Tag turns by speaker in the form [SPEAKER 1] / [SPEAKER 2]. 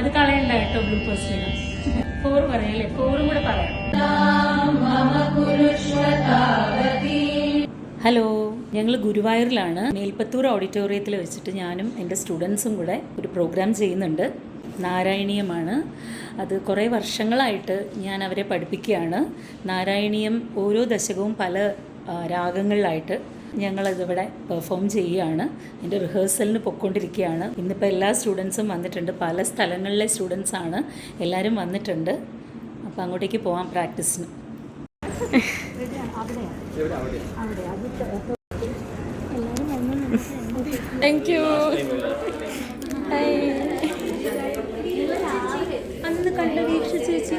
[SPEAKER 1] അത് കളയണ്ട കേട്ടോ ബ്ലൂപ്പേഴ്സിന്. 4 പറയാല്ലേ, 4 കൂടെ പറയാം. ഹലോ, ഞങ്ങൾ ഗുരുവായൂരിലാണ്. മേൽപ്പത്തൂർ ഓഡിറ്റോറിയത്തിൽ വെച്ചിട്ട് ഞാനും എൻ്റെ സ്റ്റുഡൻസും കൂടെ ഒരു പ്രോഗ്രാം ചെയ്യുന്നുണ്ട്. നാരായണീയമാണ്. അത് കുറേ വർഷങ്ങളായിട്ട് ഞാൻ അവരെ പഠിപ്പിക്കുകയാണ്. നാരായണീയം ഓരോ ദശകവും പല രാഗങ്ങളിലായിട്ട് ഞങ്ങളതിവിടെ പെർഫോം ചെയ്യുകയാണ്. എൻ്റെ റിഹേഴ്സലിന് പൊയ്ക്കൊണ്ടിരിക്കുകയാണ്. ഇന്നിപ്പോൾ എല്ലാ സ്റ്റുഡൻസും വന്നിട്ടുണ്ട്. പല സ്ഥലങ്ങളിലെ സ്റ്റുഡൻസാണ്, എല്ലാവരും വന്നിട്ടുണ്ട്. അപ്പോൾ അങ്ങോട്ടേക്ക് പോകാം പ്രാക്ടീസിന്.
[SPEAKER 2] Thank you.
[SPEAKER 1] അന്ന് കണ്ട വീക്ഷ ചേച്ചി